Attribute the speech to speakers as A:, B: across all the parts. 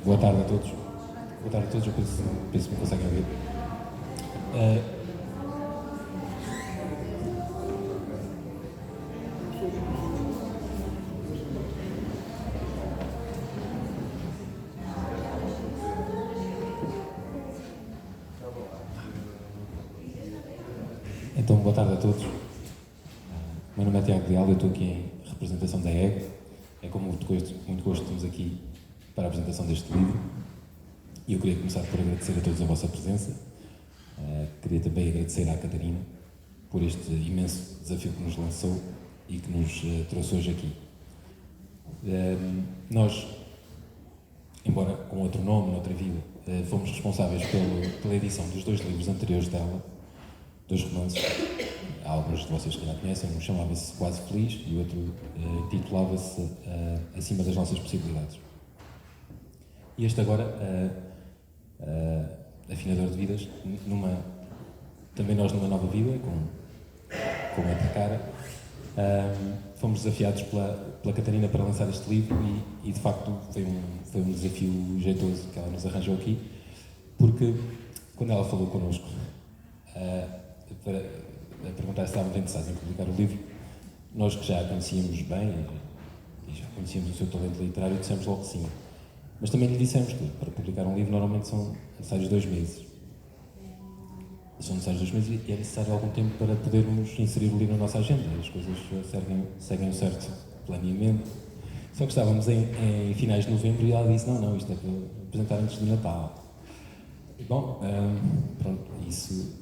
A: Boa tarde a todos. Boa tarde a todos, eu penso que me conseguem ouvir. Então, boa tarde a todos. O meu nome é Tiago Leal, eu estou aqui em representação da EG. É com muito gosto que estamos aqui para a apresentação deste livro. E eu queria começar por agradecer a todos a vossa presença. Queria também agradecer à Catarina por este imenso desafio que nos lançou e que nos trouxe hoje aqui. Nós, embora com outro nome, noutra vida, fomos responsáveis pela edição dos 2 livros anteriores dela, 2 romances. Há alguns de vocês que já conhecem, um chamava-se Quase Feliz e o outro titulava-se Acima das Nossas Possibilidades. E este agora, Afinador de Vidas, também nós numa nova vida, com outra cara, fomos desafiados pela Catarina para lançar este livro e de facto foi um desafio jeitoso que ela nos arranjou aqui, porque quando ela falou connosco para perguntar se estávamos interessados em publicar o livro, nós que já a conhecíamos bem e já conhecíamos o seu talento literário, dissemos logo que sim. Mas também lhe dissemos que para publicar um livro normalmente são necessários 2 meses. São necessários 2 meses e é necessário algum tempo para podermos inserir o livro na nossa agenda. As coisas seguem um certo planeamento. Só que estávamos em finais de novembro e ela disse, não, isto é para apresentar antes do Natal. Bom, pronto, isso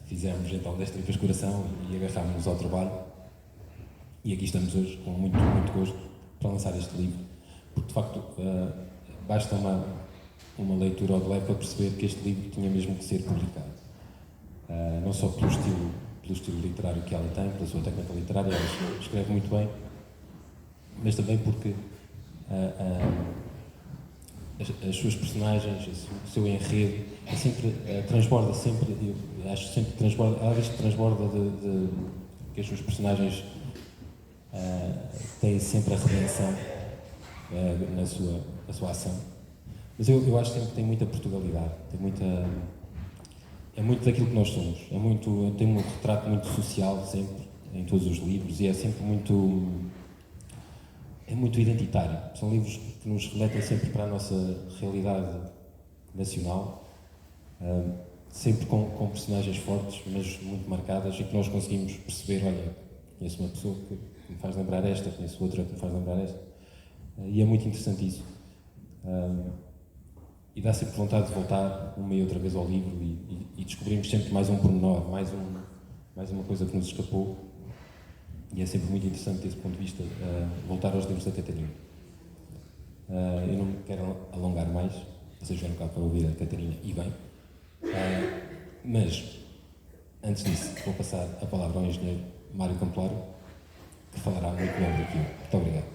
A: fizemos então desta vez coração e agarrámos-nos ao trabalho. E aqui estamos hoje com muito gosto para lançar este livro. Porque, de facto, basta uma leitura ao de leve para perceber que este livro tinha mesmo que ser publicado. Não só pelo estilo literário que ela tem, pela sua técnica literária, ela escreve muito bem, mas também porque as suas personagens, o seu enredo, transborda sempre, eu acho sempre que transborda, ela diz que transborda de que as suas personagens têm sempre a redenção na sua ação. Mas eu acho sempre que tem muita Portugalidade, é muito daquilo que nós somos, tem um retrato muito social sempre, em todos os livros, e é sempre muito identitário. São livros que nos refletem sempre para a nossa realidade nacional, sempre com personagens fortes, mas muito marcadas, e que nós conseguimos perceber, olha, conheço uma pessoa que me faz lembrar esta, conheço outra que me faz lembrar esta. E é muito interessante isso. E dá sempre vontade de voltar uma e outra vez ao livro e descobrimos sempre mais um pormenor, mais uma coisa que nos escapou. E é sempre muito interessante desse ponto de vista voltar aos livros da Catarina. Eu não me quero alongar mais, vocês vieram cá para ouvir a Catarina e bem. Mas, antes disso, vou passar a palavra ao engenheiro Mário Campolaro, que falará muito melhor daquilo. Muito obrigado.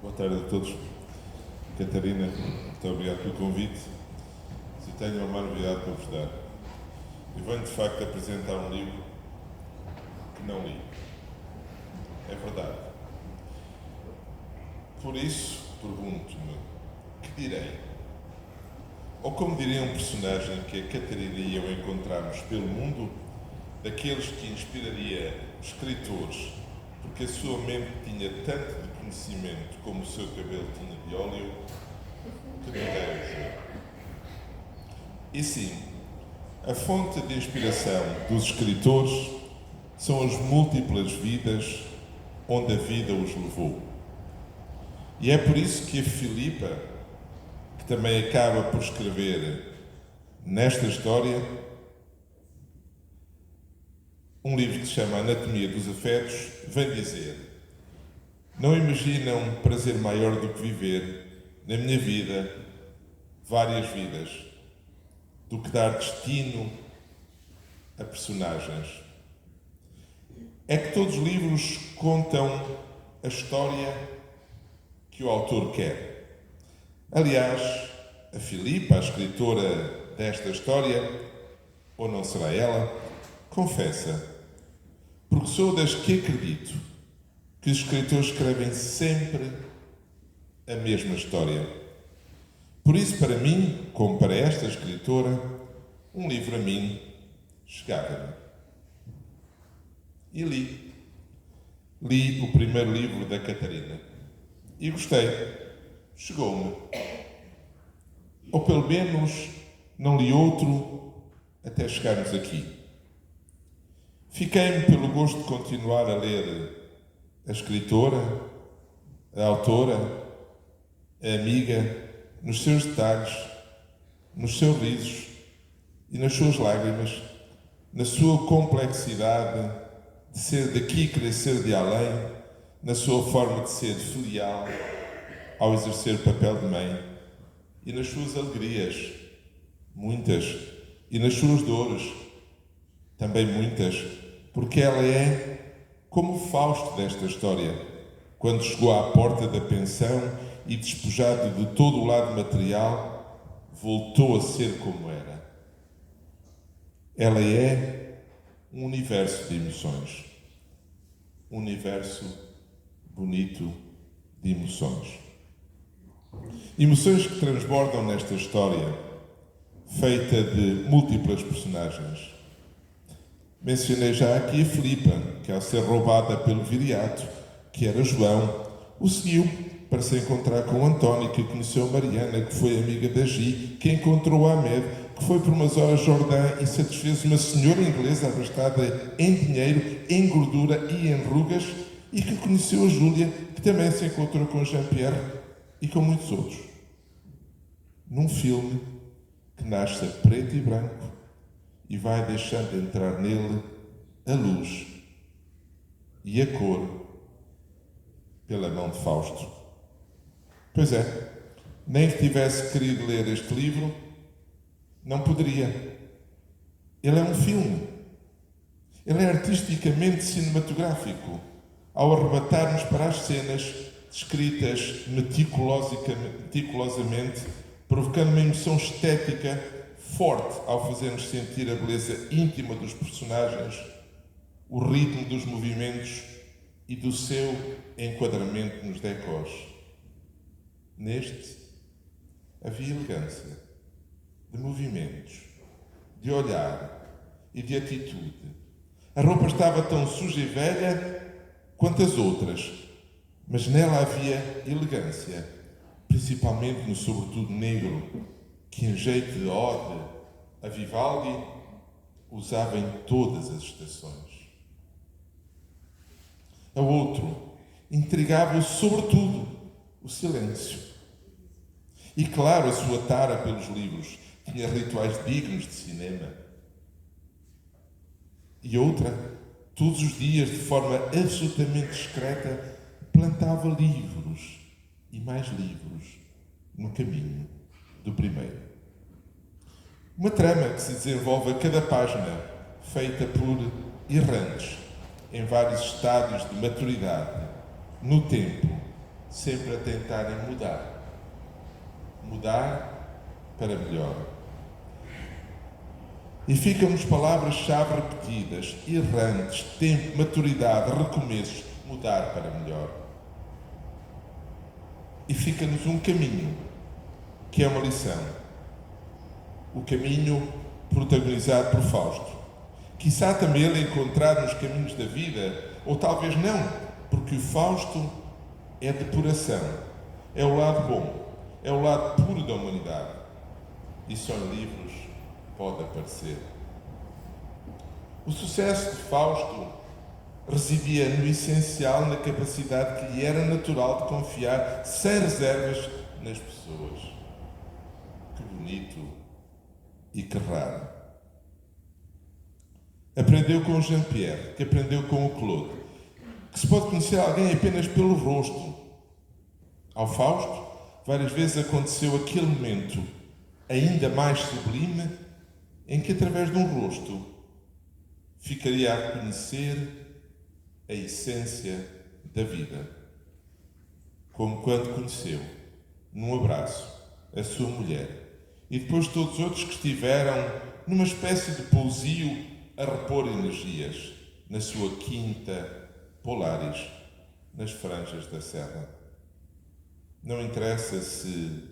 B: Boa tarde a todos. Catarina, muito obrigado pelo convite. Se tenho uma novidade para vos dar. Eu venho de facto apresentar um livro que não li. É verdade. Por isso, pergunto-me, que direi? Ou como diria um personagem que a Catarina e eu encontramos pelo mundo, daqueles que inspiraria escritores, porque a sua mente tinha tanto de conhecimento como o seu cabelo tinha de óleo, que não quero dizer. E sim, a fonte de inspiração dos escritores são as múltiplas vidas onde a vida os levou. E é por isso que a Filipa, que também acaba por escrever nesta história um livro que se chama Anatomia dos Afetos, vem dizer: não imaginam prazer maior do que viver, na minha vida, várias vidas, do que dar destino a personagens. É que todos os livros contam a história que o autor quer. Aliás, a Filipa, a escritora desta história, ou não será ela, confessa: porque sou das que acredito que os escritores escrevem sempre a mesma história. Por isso, para mim, como para esta escritora, um livro a mim chegava-me. E li. Li o primeiro livro da Catarina. E gostei. Chegou-me. Ou pelo menos não li outro até chegarmos aqui. Fiquei-me pelo gosto de continuar a ler a escritora, a autora, a amiga, nos seus detalhes, nos seus risos e nas suas lágrimas, na sua complexidade de ser daqui e querer ser de além, na sua forma de ser filial ao exercer o papel de mãe, e nas suas alegrias, muitas, e nas suas dores, também muitas, porque ela é como o Fausto desta história, quando chegou à porta da pensão e, despojado de todo o lado material, voltou a ser como era. Ela é um universo de emoções. Um universo bonito de emoções. Emoções que transbordam nesta história, feita de múltiplas personagens. Mencionei já aqui a Filipa, que ao ser roubada pelo viriato, que era João, o seguiu para se encontrar com o António, que conheceu a Mariana, que foi amiga da Gi, que encontrou a Ahmed, que foi por umas horas Jordã e satisfez uma senhora inglesa arrastada em dinheiro, em gordura e em rugas, e que conheceu a Júlia, que também se encontrou com Jean-Pierre e com muitos outros. Num filme que nasce a preto e branco e vai deixando entrar nele a luz e a cor pela mão de Fausto. Pois é, nem que tivesse querido ler este livro, não poderia. Ele é um filme. Ele é artisticamente cinematográfico, ao arrebatar-nos para as cenas descritas meticulosamente, provocando uma emoção estética forte ao fazer-nos sentir a beleza íntima dos personagens, o ritmo dos movimentos e do seu enquadramento nos decors. Neste, havia elegância, de movimentos, de olhar e de atitude. A roupa estava tão suja e velha quanto as outras, mas nela havia elegância, principalmente no sobretudo negro, que em jeito de ode a Vivaldi usava em todas as estações. A outro intrigava-o sobretudo o silêncio. E claro, a sua tara pelos livros tinha rituais dignos de cinema. E outra, todos os dias, de forma absolutamente discreta, plantava livros e mais livros no caminho do primeiro. Uma trama que se desenvolve a cada página, feita por errantes, em vários estádios de maturidade, no tempo, sempre a tentarem mudar. Mudar para melhor. E ficam-nos palavras-chave repetidas: errantes, tempo, maturidade, recomeços, mudar para melhor. E fica-nos um caminho, que é uma lição. O caminho protagonizado por Fausto. Quiçá também ele encontrar nos caminhos da vida, ou talvez não, porque o Fausto é depuração, é o lado bom, é o lado puro da humanidade. E só em livros pode aparecer. O sucesso de Fausto residia no essencial, na capacidade que lhe era natural de confiar sem reservas nas pessoas. Que bonito e que raro. Aprendeu com o Jean-Pierre, que aprendeu com o Claude, que se pode conhecer alguém apenas pelo rosto. Ao Fausto, várias vezes aconteceu aquele momento ainda mais sublime em que, através de um rosto, ficaria a reconhecer a essência da vida. Como quando conheceu, num abraço, a sua mulher. E depois todos os outros que estiveram numa espécie de pousio a repor energias na sua quinta Polaris, nas franjas da serra. Não interessa se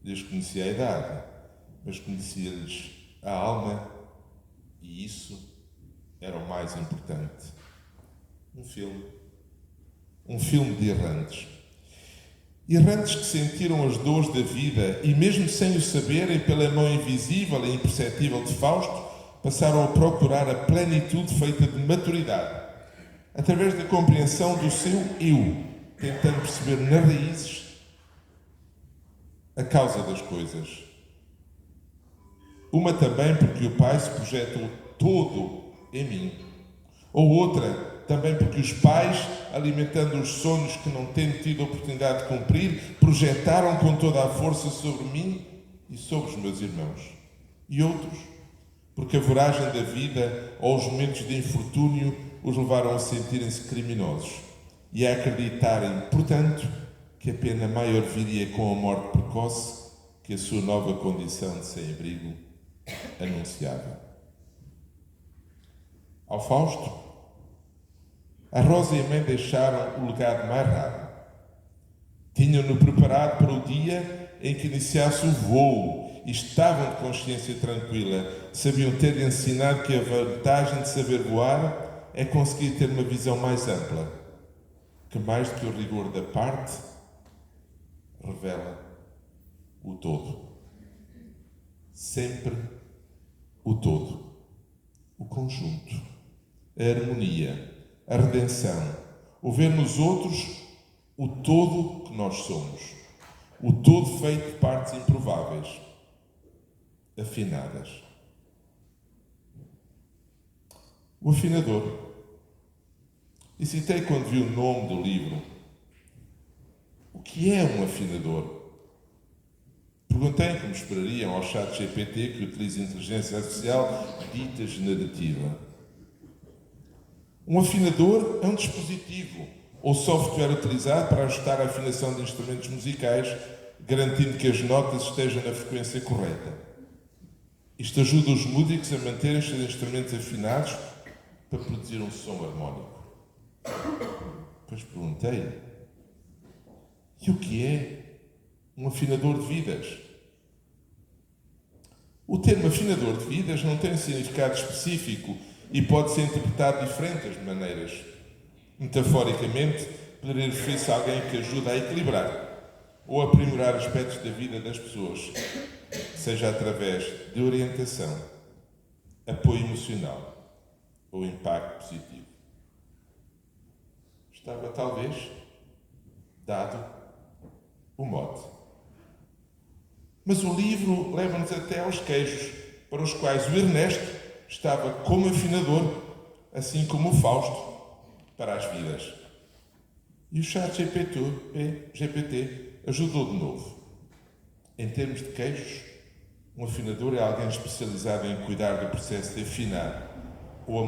B: lhes conhecia a idade, mas conhecia-lhes a alma, e isso era o mais importante. Um filme de errantes. Errantes que sentiram as dores da vida e, mesmo sem o saberem, pela mão invisível e imperceptível de Fausto, passaram a procurar a plenitude feita de maturidade, através da compreensão do seu eu, tentando perceber nas raízes a causa das coisas. Uma também porque o Pai se projetou todo em mim. Ou outra também porque os pais, alimentando os sonhos que não tendo tido a oportunidade de cumprir, projetaram com toda a força sobre mim e sobre os meus irmãos. E outros porque a voragem da vida ou os momentos de infortúnio os levaram a sentirem-se criminosos e a acreditarem, portanto, que a pena maior viria com a morte precoce que a sua nova condição de sem-abrigo anunciava. Ao Fausto, a Rosa e a mãe deixaram o legado mais raro. Tinham-no preparado para o dia em que iniciasse o voo e estavam de consciência tranquila. Sabiam ter ensinado que a vantagem de saber voar é conseguir ter uma visão mais ampla, que mais do que o rigor da parte, revela o todo. Sempre o todo. O conjunto. A harmonia. A redenção. O ver nos outros o todo que nós somos. O todo feito de partes improváveis. Afinadas. O afinador. E citei quando vi o nome do livro. O que é um afinador? Perguntei, como esperariam, ao chat GPT que utiliza inteligência artificial dita generativa. Um afinador é um dispositivo ou software utilizado para ajustar a afinação de instrumentos musicais, garantindo que as notas estejam na frequência correta. Isto ajuda os músicos a manterem os seus instrumentos afinados para produzir um som harmónico. Depois perguntei, e o que é um afinador de vidas? O termo afinador de vidas não tem um significado específico e pode ser interpretado de diferentes maneiras. Metaforicamente, poderia referir-se a alguém que ajuda a equilibrar ou aprimorar aspectos da vida das pessoas, seja através de orientação, apoio emocional ou impacto positivo. Estava, talvez, dado o mote. Mas o livro leva-nos até aos queijos, para os quais o Ernesto estava como afinador, assim como o Fausto para as vidas. E o chat GPT ajudou de novo. Em termos de queijos, um afinador é alguém especializado em cuidar do processo de afinar ou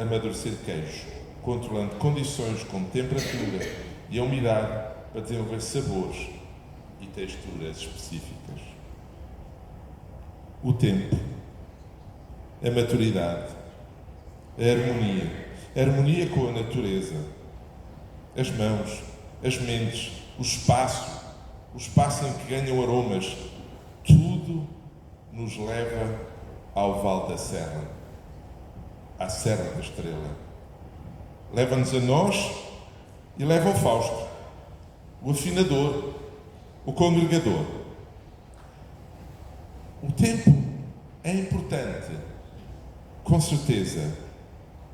B: amadurecer queijos, controlando condições como temperatura e a umidade para desenvolver sabores e texturas específicas. O tempo, a maturidade, a harmonia com a natureza, as mãos, as mentes, o espaço em que ganham aromas, tudo nos leva ao Val da Serra, à Serra da Estrela. Leva-nos a nós e leva ao Fausto, o afinador, o congregador. O tempo é importante, com certeza.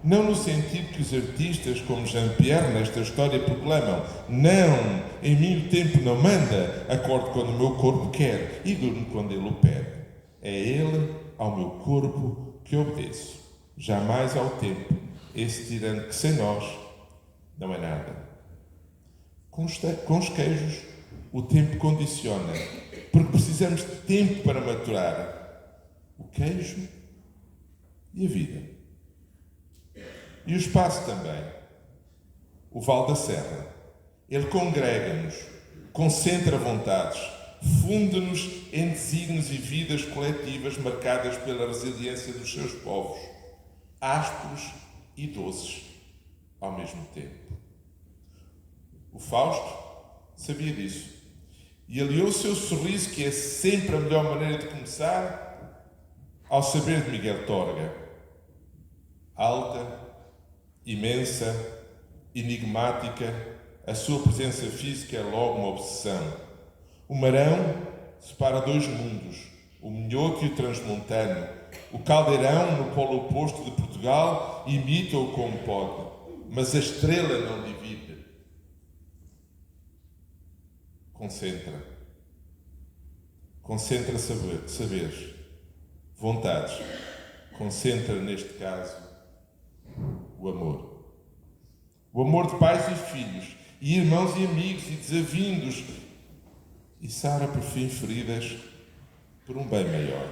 B: Não no sentido que os artistas como Jean-Pierre nesta história proclamam: não, em mim o tempo não manda, acordo quando o meu corpo quer e durmo quando ele o pede. É ele ao meu corpo que obedeço, jamais ao tempo, esse tirano que sem nós não é nada. Com os queijos, o tempo condiciona, porque precisamos de tempo para maturar o queijo e a vida. E o espaço também, o Val da Serra. Ele congrega-nos, concentra vontades, funde-nos em desígnios e vidas coletivas marcadas pela resiliência dos seus povos, ásperos e doces ao mesmo tempo. O Fausto sabia disso e aliou o seu sorriso, que é sempre a melhor maneira de começar, ao saber de Miguel Torga. Alta, imensa, enigmática, a sua presença física é logo uma obsessão. O Marão separa dois mundos, o minhoto e o transmontano. O caldeirão, no polo oposto de Portugal, imita-o como pode, mas a estrela não divide. Concentra saberes, vontades. Concentra, neste caso, o amor. O amor de pais e filhos, e irmãos e amigos e desavindos, e sara por fim feridas por um bem maior.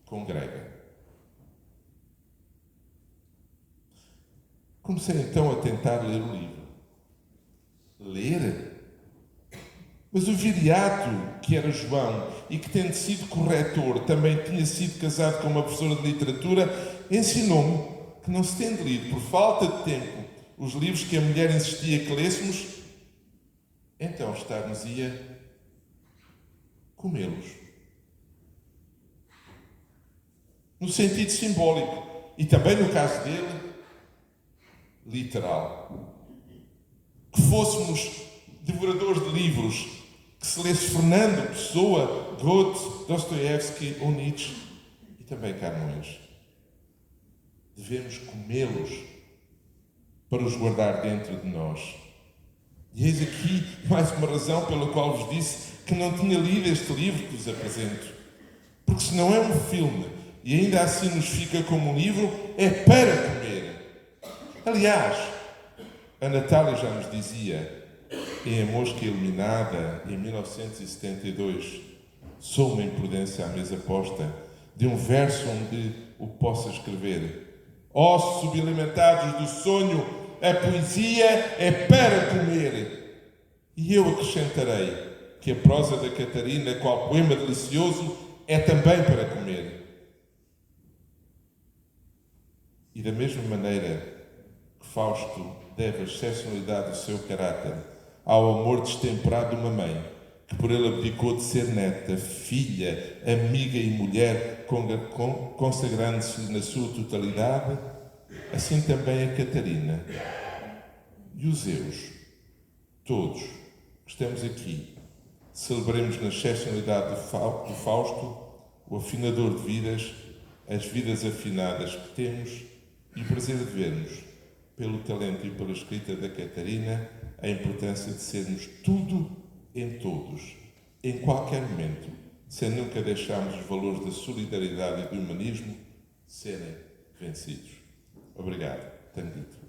B: Congrega. Comecei então a tentar ler o livro. Ler? Mas o viriato, que era João, e que, tendo sido corretor, também tinha sido casado com uma professora de literatura, ensinou-me que não se tendo lido, por falta de tempo, os livros que a mulher insistia que lêssemos, então estar-nos-ia comê-los. No sentido simbólico, e também no caso dele, literal. Que fôssemos devoradores de livros, que se lesse Fernando Pessoa, Goethe, Dostoiévski ou Nietzsche, e também Camões. Devemos comê-los para os guardar dentro de nós. E eis aqui mais uma razão pela qual vos disse que não tinha lido este livro que vos apresento. Porque se não é um filme e ainda assim nos fica como um livro, é para comer. Aliás, a Natália já nos dizia, em A Mosca Iluminada, em 1972, sou uma imprudência à mesa posta, de um verso onde o possa escrever: ossos subalimentados do sonho, a poesia é para comer. E eu acrescentarei que a prosa da Catarina, qual poema delicioso, é também para comer. E da mesma maneira que Fausto deve a excepcionalidade do seu caráter ao amor destemperado de uma mãe, que por ele abdicou de ser neta, filha, amiga e mulher, consagrando-se na sua totalidade, assim também a Catarina e os eus, todos que estamos aqui, celebremos na excepcionalidade do Fausto o afinador de vidas, as vidas afinadas que temos e o prazer de vermos, pelo talento e pela escrita da Catarina, a importância de sermos tudo em todos, em qualquer momento, sem nunca deixarmos os valores da solidariedade e do humanismo serem vencidos. Obrigado. Tenho dito.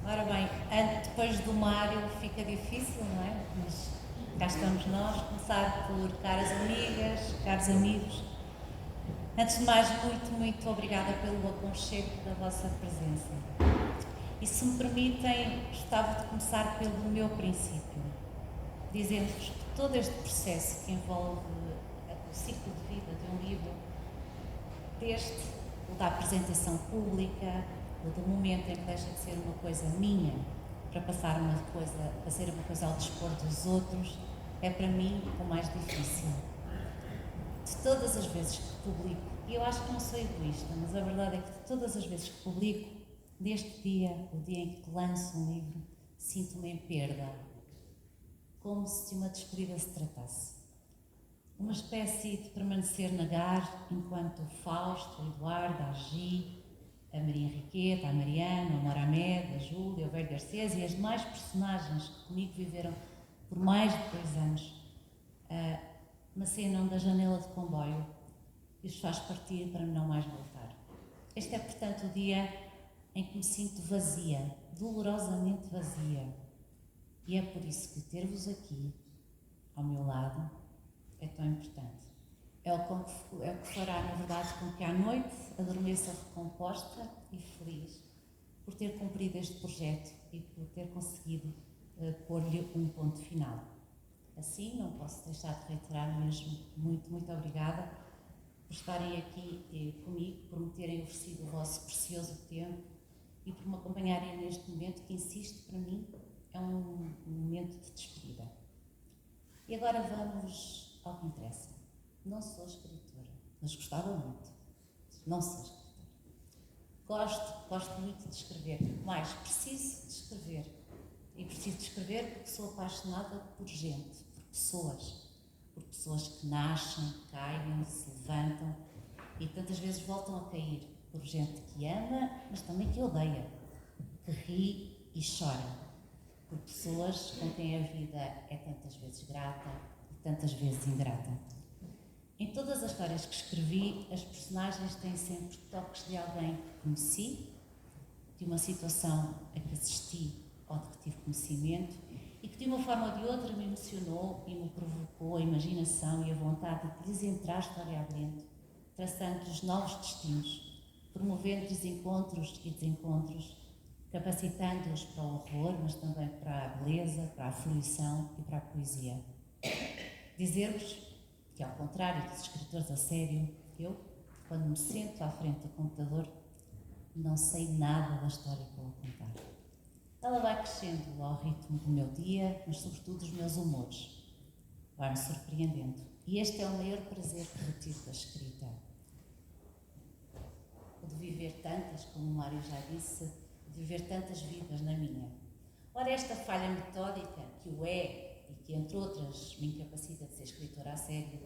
C: Ora bem, depois do Mário fica difícil, não é? Mas cá estamos nós, começar por caras amigas, caros amigos. Antes de mais, muito obrigada pelo aconchego da vossa presença. E se me permitem, gostava de começar pelo meu princípio, dizendo-vos que todo este processo que envolve o ciclo de vida de um livro, desde o da apresentação pública, ou do momento em que deixa de ser uma coisa minha para passar para ser uma coisa ao dispor dos outros, é para mim o mais difícil. De todas as vezes que publico, e eu acho que não sou egoísta, mas a verdade é que de todas as vezes que publico, deste dia, o dia em que lanço um livro, sinto-me em perda, como se de uma despedida se tratasse. Uma espécie de permanecer na gar, enquanto o Fausto, o Eduardo, a Agi, a Maria Henriqueta, a Mariana, o Moramed, a Júlia, o Velho Garcês e as demais personagens que comigo viveram por mais de 2 anos, macenam da janela de comboio e os faz partir para não mais voltar. Este é, portanto, o dia em que me sinto vazia, dolorosamente vazia. E é por isso que ter-vos aqui, ao meu lado, é tão importante. É o que fará, na verdade, com que à noite adormeça recomposta e feliz por ter cumprido este projeto e por ter conseguido pôr-lhe um ponto final. Assim, não posso deixar de reiterar mesmo muito obrigada por estarem aqui comigo, por me terem oferecido o vosso precioso tempo e por me acompanharem neste momento que, insisto, para mim é um momento de despedida. E agora vamos ao que interessa. Não sou escritora, mas gostava muito. Não sou escritora. Gosto muito de escrever, mas preciso de escrever. E preciso de escrever porque sou apaixonada por gente, por pessoas que nascem, caem, se levantam e tantas vezes voltam a cair, por gente que ama, mas também que odeia, que ri e chora, por pessoas com quem a vida é tantas vezes grata e tantas vezes ingrata. Em todas as histórias que escrevi, as personagens têm sempre toques de alguém que conheci, de uma situação a que assisti ou de que tive conhecimento e que de uma forma ou de outra me emocionou e me provocou a imaginação e a vontade de lhes entrar a história adentro, traçando-lhes novos destinos, promovendo-lhes encontros e desencontros, capacitando-os para o horror, mas também para a beleza, para a fruição e para a poesia. Dizer-vos que, ao contrário dos escritores a sério, eu, quando me sento à frente do computador, não sei nada da história que vou contar. Ela vai crescendo ao ritmo do meu dia, mas sobretudo dos meus humores. Vai-me surpreendendo. E este é o maior prazer que retiro da escrita. O de viver tantas, como o Mário já disse, de viver tantas vidas na minha. Ora, esta falha metódica, que o é, e que, entre outras, me incapacita de ser escritora a sério,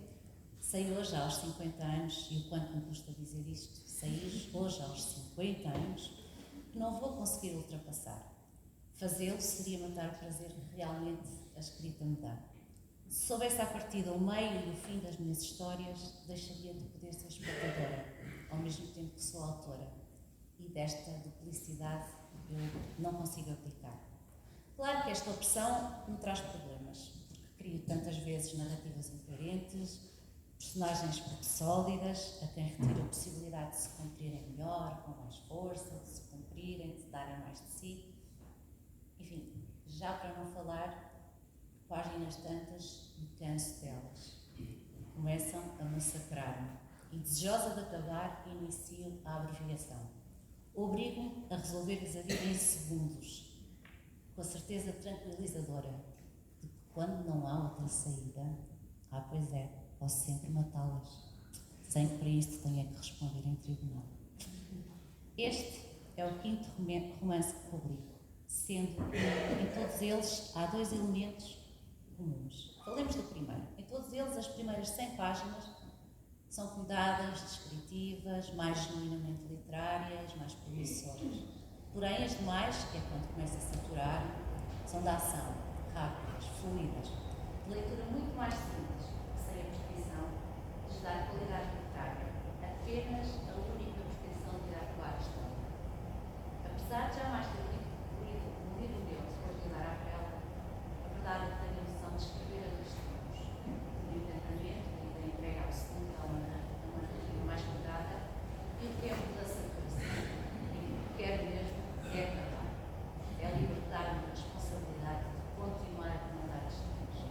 C: sei hoje aos 50 anos, e o quanto me custa dizer isto, sei hoje aos 50 anos, que não vou conseguir ultrapassar. Fazê-lo seria matar o prazer que realmente a escrita me dá. Se soubesse à partida o meio e o fim das minhas histórias, deixaria de poder ser espectadora, ao mesmo tempo que sou autora. E desta duplicidade eu não consigo aplicar. Claro que esta opção me traz problemas, porque crio tantas vezes narrativas incoerentes, personagens pouco sólidas, a quem retiro a possibilidade de se cumprirem melhor, com mais força, de se cumprirem, de darem mais de si. Enfim, já para não falar, páginas tantas, me canso delas. Começam a massacrar-me e, desejosa de acabar, inicio a abreviação. Obrigo-me a resolver-lhes a vida em segundos, com a certeza tranquilizadora de que, quando não há outra saída, pois é, posso sempre matá-las. sem que para isto tenha que responder em tribunal. Este é o 5º romance que publico, sendo que em todos eles há 2 elementos comuns. Falemos do primeiro. Em todos eles, as primeiras 100 páginas são cuidadas, descritivas, mais genuinamente literárias, mais promissoras. Porém, as demais, que é quando começa a saturar, são de ação, rápidas, fluídas, de leitura muito mais simples, sem a pretensão de lhes dar qualidade literária, apenas a única pretensão de ir acabar a história. Apesar de jamais ter lido um livro meu depois de dar à vela, a verdade é que tenho a noção de escrever a 2 tempos, do encantamento e da entrega absoluta a uma narrativa mais cuidada, e o tempo da saturação, em que o que quero mesmo é acabar. É libertar-me da responsabilidade de continuar a comandar as coisas.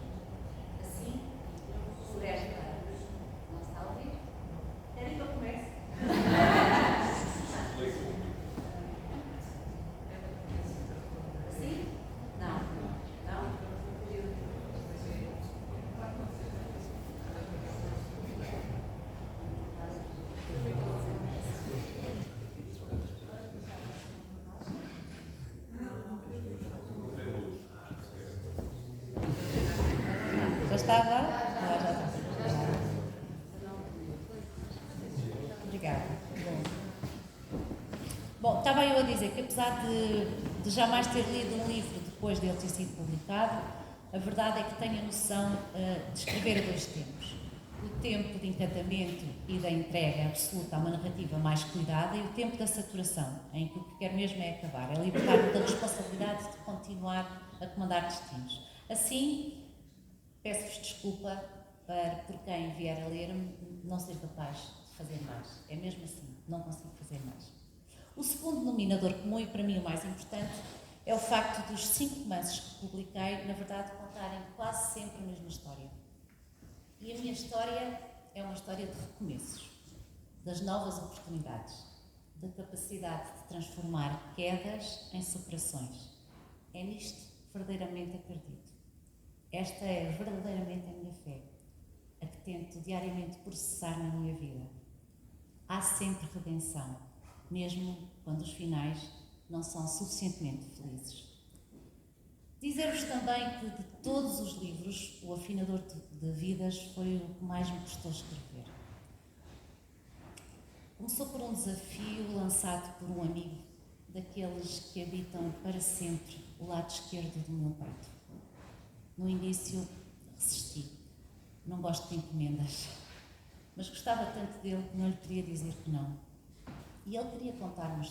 C: Assim, por esta. Não está a ouvir? Querem que eu comece? Assim? Não. Não? Já estava? Já está. Obrigada. Bom, estava eu a dizer que apesar de jamais ter lido um livro depois dele ter sido publicado, a verdade é que tenho a noção de escrever a 2 tempos. O tempo de encantamento e da entrega absoluta a uma narrativa mais cuidada e o tempo da saturação, em que o que quero mesmo é acabar, é libertar-me da responsabilidade de continuar a comandar destinos. Assim, peço-vos desculpa por quem vier a ler-me não ser capaz de fazer mais. É mesmo assim, não consigo fazer mais. O segundo denominador comum, e para mim o mais importante, é o facto dos 5 romances que publiquei, na verdade, contarem quase sempre a mesma história. E a minha história é uma história de recomeços, das novas oportunidades, da capacidade de transformar quedas em superações. É nisto que verdadeiramente acredito. Esta é verdadeiramente a minha fé, a que tento diariamente processar na minha vida. Há sempre redenção, mesmo quando os finais não são suficientemente felizes. Dizer-vos também que de todos os livros, O Afinador de Vidas foi o que mais me custou escrever. Começou por um desafio lançado por um amigo, daqueles que habitam para sempre o lado esquerdo do meu peito. No início, resisti. Não gosto de encomendas, mas gostava tanto dele que não lhe podia dizer que não. E ele queria contar uma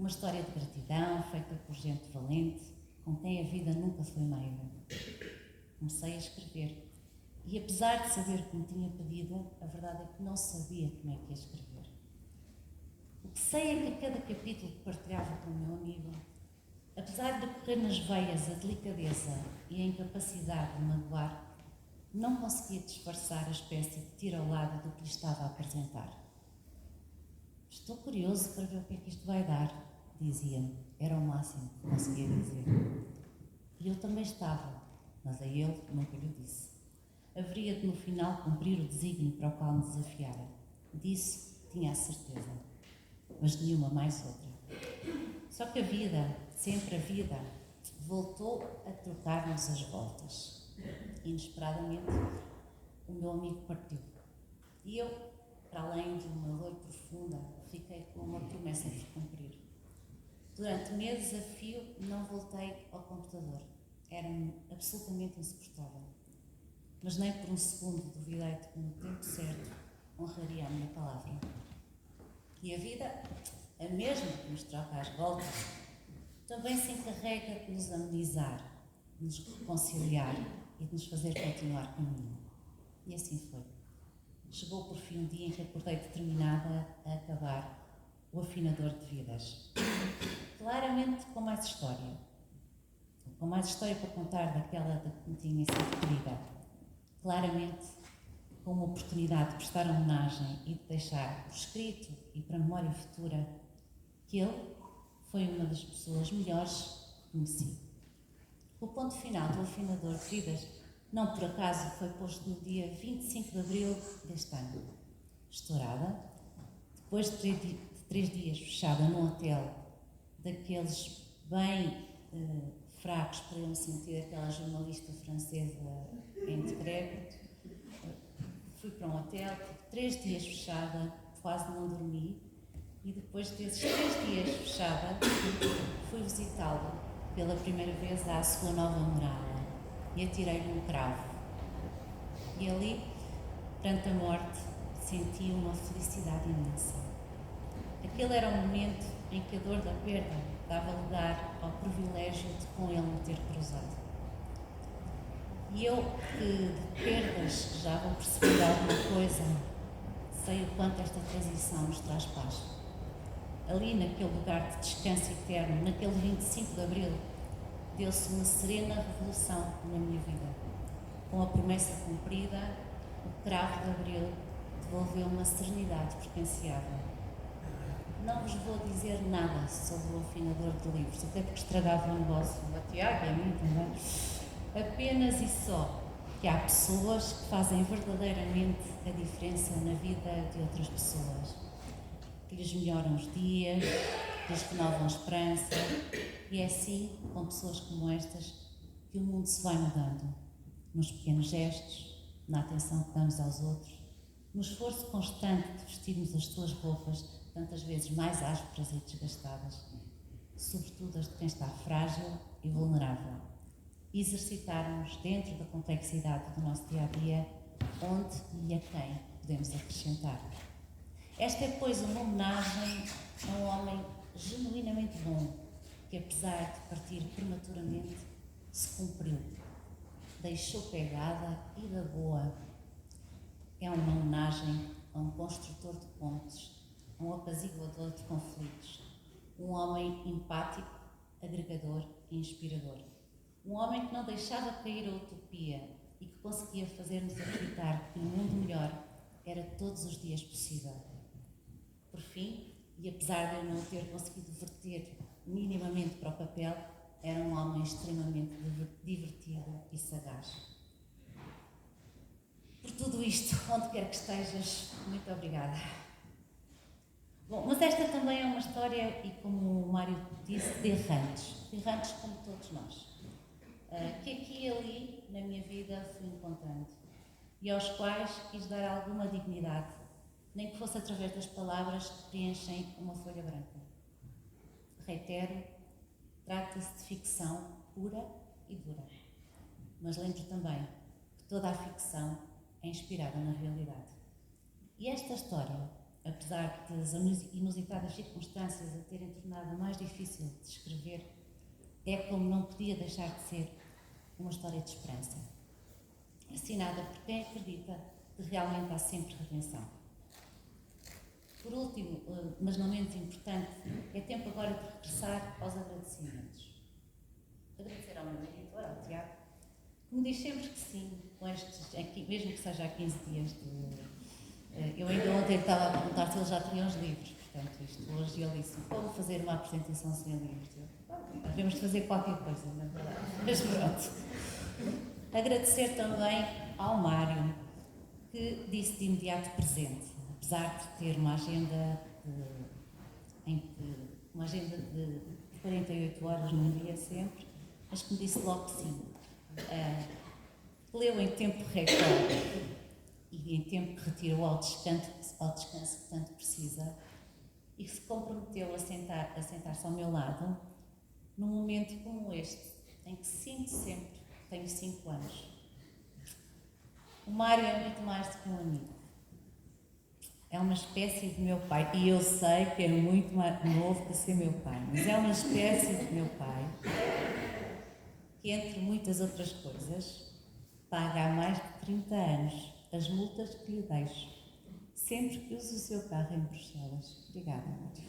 C: história de gratidão, feita por gente valente, com quem a vida nunca foi meiga. Comecei a escrever, e apesar de saber o que me tinha pedido, a verdade é que não sabia como é que ia escrever. O que sei é que a cada capítulo que partilhava com o meu amigo, apesar de correr nas veias a delicadeza e a incapacidade de magoar, não conseguia disfarçar a espécie de tiro ao lado do que lhe estava a apresentar. Estou curioso para ver o que é que isto vai dar, dizia-me. Era o máximo que conseguia dizer. E eu também estava, mas a ele nunca lhe disse. Haveria de no final cumprir o desígnio para o qual me desafiara. Disso tinha a certeza, mas nenhuma mais outra. Só que a vida, sempre a vida, voltou a trocar-nos as voltas. Inesperadamente, o meu amigo partiu. E eu, para além de uma dor profunda, fiquei com uma promessa por cumprir. Durante meses a fio não voltei ao computador. Era-me absolutamente insuportável. Mas nem por um segundo duvidei de que no tempo certo honraria a minha palavra. E a vida, a mesma que nos troca as voltas, também se encarrega de nos amenizar, de nos reconciliar e de nos fazer continuar caminho. E assim foi. Chegou por fim um dia em que acordei determinada a acabar O Afinador de Vidas. Claramente com mais história. Com mais história para contar daquela de que me tinha sido querida. Claramente com uma oportunidade de prestar homenagem e de deixar por escrito e para a memória futura que ele foi uma das pessoas melhores que conheci. O ponto final do Afinador de Vidas não por acaso foi posto no dia 25 de abril deste ano. estourada. Depois de 3 dias fechada num hotel daqueles bem fracos para eu me sentir aquela jornalista francesa em decrépito, fui para um hotel, tive 3 dias fechada, quase não dormi, e depois desses 3 dias fechada, fui visitá-lo pela primeira vez à sua nova morada e atirei-lhe um cravo. E ali, perante a morte, senti uma felicidade imensa. Aquele era o momento em que a dor da perda dava lugar ao privilégio de com ele me ter cruzado. E eu, que de perdas já vou perceber alguma coisa, sei o quanto esta transição nos traz paz. Ali, naquele lugar de descanso eterno, naquele 25 de Abril, deu-se uma serena revolução na minha vida. Com a promessa cumprida, o cravo de Abril devolveu uma serenidade precanciada. Não vos vou dizer nada sobre o afinador de livros, até porque estragava o negócio a Tiago e a mim também. Apenas e só que há pessoas que fazem verdadeiramente a diferença na vida de outras pessoas, que lhes melhoram os dias, que lhes renovam a esperança, e é assim, com pessoas como estas, que o mundo se vai mudando, nos pequenos gestos, na atenção que damos aos outros, no esforço constante de vestirmos as suas roupas, tantas vezes mais ásperas e desgastadas, sobretudo as de quem está frágil e vulnerável, e exercitarmos dentro da complexidade do nosso dia-a-dia onde e a quem podemos acrescentar. Esta é, pois, uma homenagem a um homem genuinamente bom, que apesar de partir prematuramente, se cumpriu, deixou pegada e da boa. É uma homenagem a um construtor de pontes, a um apaziguador de conflitos, um homem empático, agregador e inspirador. Um homem que não deixava cair a utopia e que conseguia fazer-nos acreditar que um mundo melhor era todos os dias possível. Por fim, e apesar de eu não ter conseguido verter minimamente para o papel, era um homem extremamente divertido e sagaz. Por tudo isto, onde quer que estejas, muito obrigada. Bom, mas esta também é uma história, e como o Mário disse, de errantes como todos nós, que aqui e ali, na minha vida, fui encontrando, e aos quais quis dar alguma dignidade, nem que fosse através das palavras que preenchem uma folha branca. Reitero, trata-se de ficção pura e dura, mas lembro também que toda a ficção é inspirada na realidade. E esta história, apesar das inusitadas circunstâncias a terem tornado mais difícil de escrever, é, como não podia deixar de ser, uma história de esperança, assinada por quem acredita que realmente há sempre redenção. Por último, mas não menos importante, é tempo agora de regressar aos agradecimentos. Agradecer ao meu editor, ao Tiago, que me diz sempre que sim, com estes, aqui, mesmo que seja há 15 dias de... Eu ainda ontem estava a perguntar se ele já tinha os livros, portanto, isto hoje ele disse, como fazer uma apresentação sem livros? Devemos fazer qualquer coisa, na verdade. Mas pronto. Agradecer também ao Mário, que disse de imediato presente, apesar de ter uma agenda de 48 horas num dia sempre, mas que me disse logo que sim. Leu em tempo recorde e em tempo que retirou ao descanso que tanto precisa, e que se comprometeu a sentar-se ao meu lado num momento como este, em que sinto sempre que tenho 5 anos. O Mário é muito mais do que um amigo. É uma espécie de meu pai, e eu sei que é muito mais novo que ser meu pai, mas é uma espécie de meu pai que, entre muitas outras coisas, paga há mais de 30 anos as multas que lhe deixo, sempre que uso o seu carro em Bruxelas. Obrigada, Mário.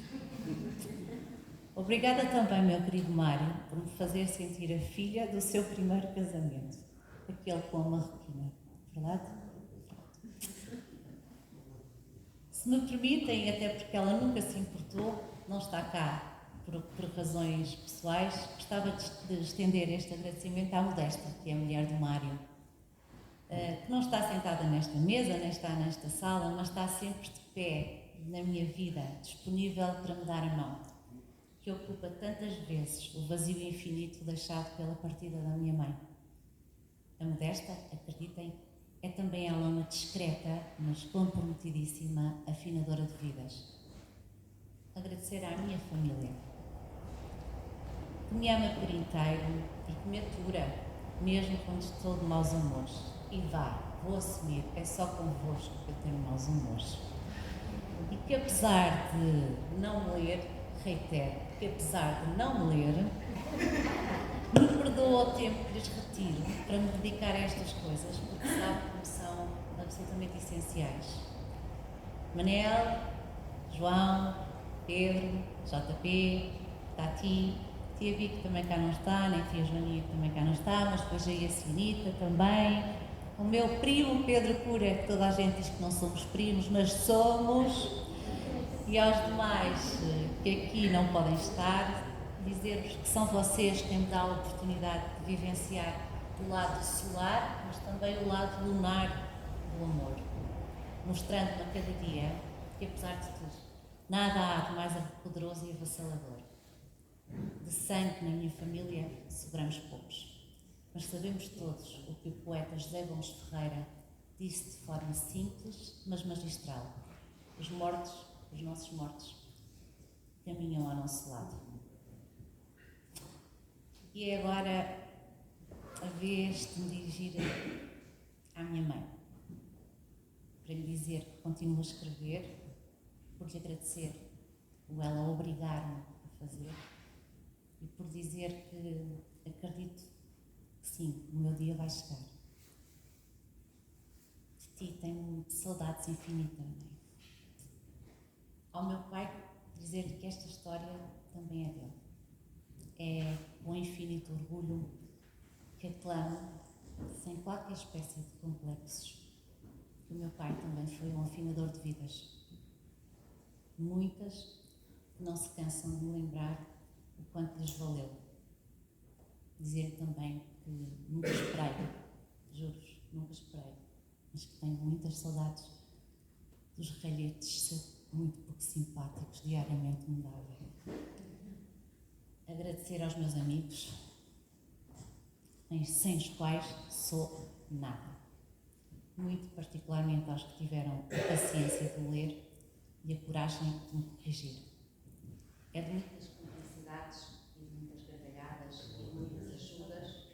C: Obrigada também, meu querido Mário, por me fazer sentir a filha do seu primeiro casamento, aquele com a marroquina. Verdade? Se me permitem, até porque ela nunca se importou, não está cá por razões pessoais, gostava de estender este agradecimento à Modesta, que é a mulher do Mário, que não está sentada nesta mesa, nem está nesta sala, mas está sempre de pé na minha vida, disponível para me dar a mão, que ocupa tantas vezes o vazio infinito deixado pela partida da minha mãe. A Modesta, acreditem, é também ela uma discreta, mas comprometidíssima afinadora de vidas. Agradecer à minha família, que me ama por inteiro e que me atura, mesmo quando estou de maus humores. E vou assumir, é só convosco que eu tenho maus humores. E que apesar de não ler, reitero, que apesar de não ler, me perdoa o tempo que lhes retiro para me dedicar a estas coisas, porque sabe como são absolutamente essenciais. Manel, João, Pedro, JP, Tati, Tia Vi, que também cá não está, nem Tia Joaninha, que também cá não está, mas depois aí a Sinita também, o meu primo Pedro Cura, que toda a gente diz que não somos primos, mas somos, e aos demais que aqui não podem estar, dizer-vos que são vocês quem me dá a oportunidade de vivenciar o lado solar, mas também o lado lunar do amor, mostrando-me a cada dia que, apesar de tudo, nada há de mais poderoso e avassalador. De sangue na minha família sobramos poucos, mas sabemos todos o que o poeta José Gomes Ferreira disse de forma simples, mas magistral: os mortos, os nossos mortos, caminham ao nosso lado. E é agora a vez de me dirigir à minha mãe, para lhe dizer que continuo a escrever, por lhe agradecer o ela obrigar-me a fazer e por dizer que acredito que sim, o meu dia vai chegar. De ti tenho saudades infinitas. Ao meu pai, dizer-lhe que esta história também é dele. É com infinito orgulho que aclamo, sem qualquer espécie de complexos, que o meu pai também foi um afinador de vidas. Muitas que não se cansam de me lembrar o quanto lhes valeu. Dizer também que nunca esperei, juro-vos, nunca esperei, mas que tenho muitas saudades dos ralhetes muito pouco simpáticos diariamente me davam. Agradecer aos meus amigos, sem os quais sou nada. Muito particularmente aos que tiveram a paciência de ler e a coragem de me corrigir. É de muitas cumplicidades e de muitas gargalhadas e de muitas ajudas.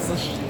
D: crianças.